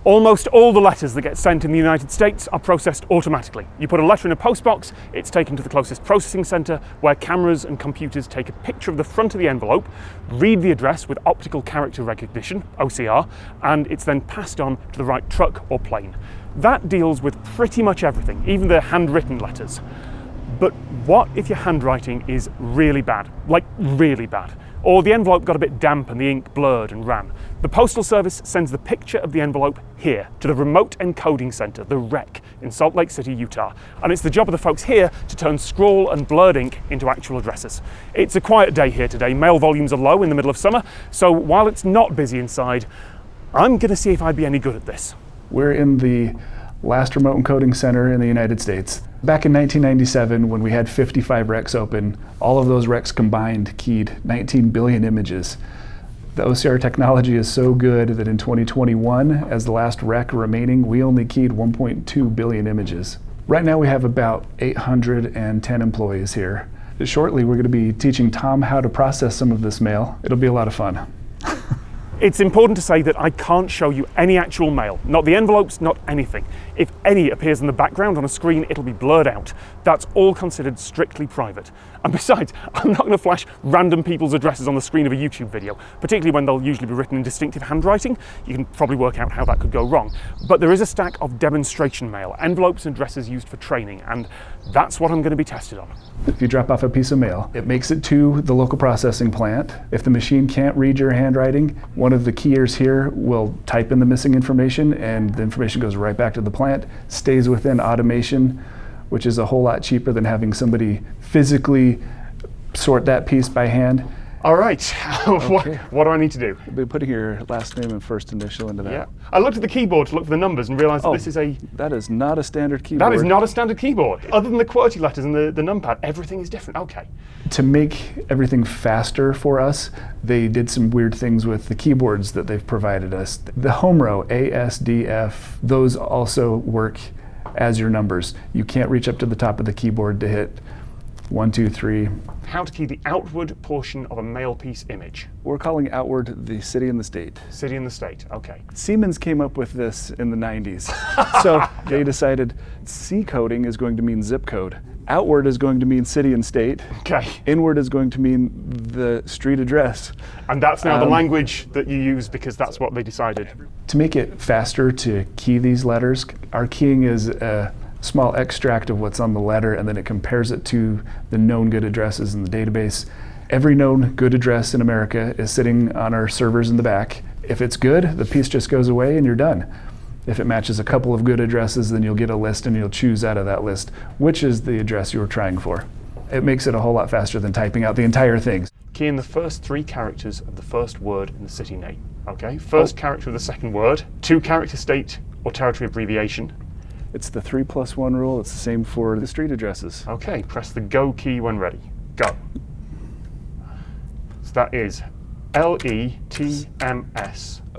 Almost all the letters that get sent in the United States are processed automatically. You put a letter in a postbox, it's taken to the closest processing centre where cameras and computers take a picture of the front of the envelope, read the address with optical character recognition, OCR, and it's then passed on to the right truck or plane. That deals with pretty much everything, even the handwritten letters. But what if your handwriting is really bad, like really bad? Or the envelope got a bit damp and the ink blurred and ran? The Postal Service sends the picture of the envelope here to the Remote Encoding Center, the REC, in Salt Lake City, Utah. And it's the job of the folks here to turn scrawl and blurred ink into actual addresses. It's a quiet day here today. Mail volumes are low in the middle of summer. So while it's not busy inside, I'm going to see if I'd be any good at this. We're in the last remote encoding center in the United States. Back in 1997, when we had 55 RECs open, all of those RECs combined keyed 19 billion images. The OCR technology is so good that in 2021, as the last REC remaining, we only keyed 1.2 billion images. Right now we have about 810 employees here. Shortly we're going to be teaching Tom how to process some of this mail. It'll be a lot of fun. It's important to say that I can't show you any actual mail, not the envelopes, not anything. If any appears in the background on a screen, it'll be blurred out. That's all considered strictly private. And besides, I'm not going to flash random people's addresses on the screen of a YouTube video, particularly when they'll usually be written in distinctive handwriting. You can probably work out how that could go wrong. But there is a stack of demonstration mail, envelopes and addresses used for training, and that's what I'm going to be tested on. If you drop off a piece of mail, it makes it to the local processing plant. If the machine can't read your handwriting, one of the keyers here will type in the missing information and the information goes right back to the plant, stays within automation, which is a whole lot cheaper than having somebody physically sort that piece by hand. All right, Okay. what do I need to do? You'll be putting your last name and first initial into that. Yeah, I looked at the keyboard to look for the numbers and realised that this is That is not a standard keyboard. That is not a standard keyboard. Other than the QWERTY letters and the numpad, everything is different. Okay. To make everything faster for us, they did some weird things with the keyboards that they've provided us. The home row, A, S, D, F, those also work as your numbers. You can't reach up to the top of the keyboard to hit 1, 2, 3. How to key the outward portion of a mail piece image. We're calling outward the city and the state. City and the state, okay. Siemens came up with this in the 90s. So they decided C coding is going to mean zip code. Outward is going to mean city and state. Okay. Inward is going to mean the street address. And that's now the language that you use because that's what they decided. To make it faster to key these letters, our keying is a small extract of what's on the letter and then it compares it to the known good addresses in the database. Every known good address in America is sitting on our servers in the back. If it's good, the piece just goes away and you're done. If it matches a couple of good addresses, then you'll get a list and you'll choose out of that list which is the address you were trying for. It makes it a whole lot faster than typing out the entire thing. Key in the first 3 characters of the first word in the city name. Okay, first character of the second word, 2-character state or territory abbreviation. It's the 3+1 rule. It's the same for the street addresses. Okay, press the go key when ready. Go. So that is LETMS.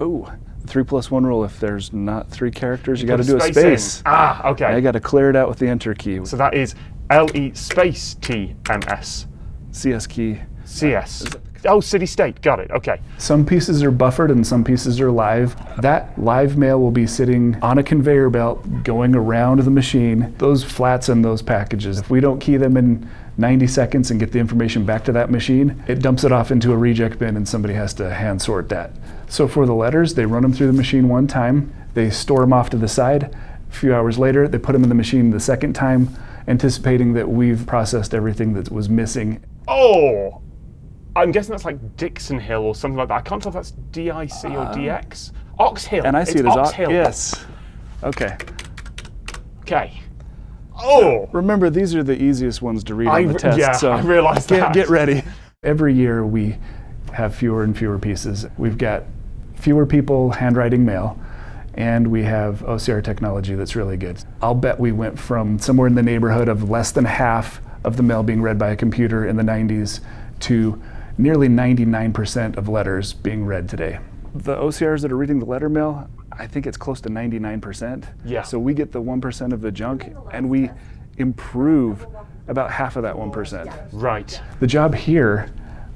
Oh, the 3+1 rule. If there's not 3 characters, you got to do a space. In. Ah, okay. You got to clear it out with the enter key. So that is LE space TMS. CS key. CS. Oh, city state. Got it. Okay. Some pieces are buffered and some pieces are live. That live mail will be sitting on a conveyor belt going around the machine. Those flats in those packages, if we don't key them in 90 seconds and get the information back to that machine, it dumps it off into a reject bin and somebody has to hand sort that. So for the letters, they run them through the machine one time, they store them off to the side. A few hours later, they put them in the machine the second time, anticipating that we've processed everything that was missing. Oh! I'm guessing that's like Dixon Hill or something like that. I can't tell if that's DIC or DX. Ox Hill. And I see it's it as Ox Hill. Yes. Okay. Okay. Oh! Remember, these are the easiest ones to read on the test. Yeah, so I realized that. Get ready. Every year we have fewer and fewer pieces. We've got fewer people handwriting mail, and we have OCR technology that's really good. I'll bet we went from somewhere in the neighborhood of less than half of the mail being read by a computer in the 90s to nearly 99% of letters being read today. The OCRs that are reading the letter mail, I think it's close to 99%. Yeah. So we get the 1% of the junk and we improve about half of that 1%. Right. The job here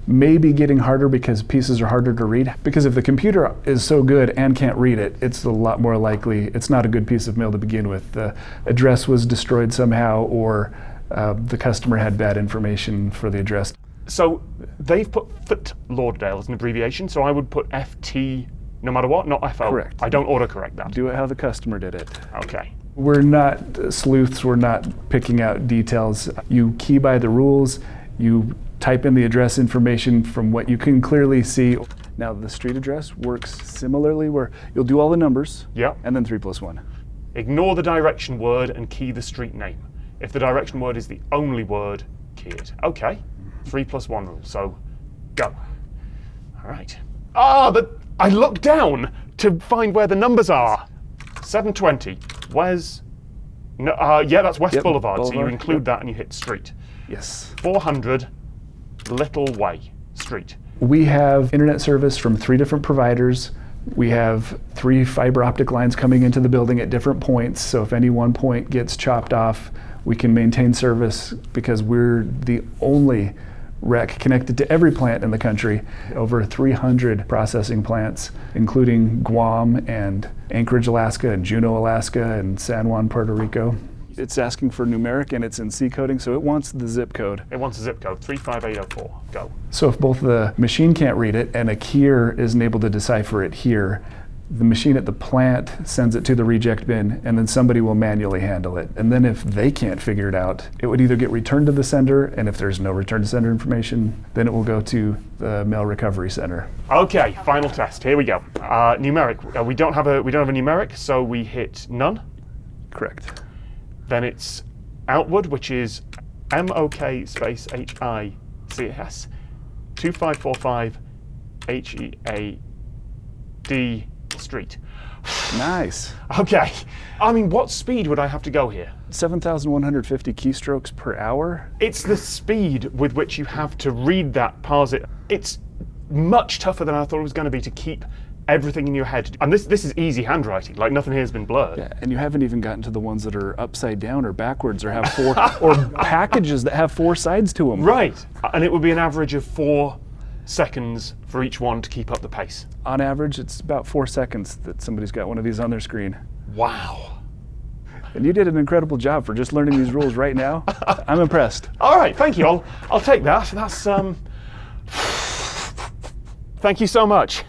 maybe getting harder because pieces are harder to read. Because if the computer is so good and can't read it, it's a lot more likely it's not a good piece of mail to begin with. The address was destroyed somehow, or the customer had bad information for the address. So they've put Fort Lauderdale as an abbreviation, so I would put FT no matter what, not FO. Correct. I don't autocorrect that. Do it how the customer did it. Okay. We're not sleuths, we're not picking out details. You key by the rules, you type in the address information from what you can clearly see. Now the street address works similarly where you'll do all the numbers, Yep. and then 3 plus 1. Ignore the direction word and key the street name. If the direction word is the only word, key it. Okay. 3 plus 1 rule, so go. All right. But I looked down to find where the numbers are. 720. Where's... No, yeah, that's West Yep, Boulevard, so you Boulevard, include yep. that and you hit street. Yes. 400 Little Way Street. We have internet service from 3 different providers. We have 3 fiber optic lines coming into the building at different points, so if any one point gets chopped off, we can maintain service because we're the only REC connected to every plant in the country. Over 300 processing plants, including Guam and Anchorage, Alaska, and Juneau, Alaska, and San Juan, Puerto Rico. It's asking for numeric and it's in C coding, so it wants the zip code. It wants a zip code, 35804. Go. So if both the machine can't read it and a keyer isn't able to decipher it here, the machine at the plant sends it to the reject bin, and then somebody will manually handle it. And then if they can't figure it out, it would either get returned to the sender, and if there's no return to sender information, then it will go to the mail recovery center. Okay, final test. Here we go. Numeric. We don't have a numeric, so we hit none. Correct. Then it's outward, which is MOK space HICS 2545 HEAD Street. Nice. Okay. I mean, what speed would I have to go here? 7,150 keystrokes per hour. It's the speed with which you have to read that, parse it. It's much tougher than I thought it was going to be to keep everything in your head. And this is easy handwriting, like nothing here has been blurred. Yeah, and you haven't even gotten to the ones that are upside down or backwards or have 4, or packages that have 4 sides to them. Right. And it would be an average of 4 seconds for each one to keep up the pace. On average, it's about 4 seconds that somebody's got one of these on their screen. Wow. And you did an incredible job for just learning these rules right now. I'm impressed. All right, thank you. I'll take that. That's Thank you so much.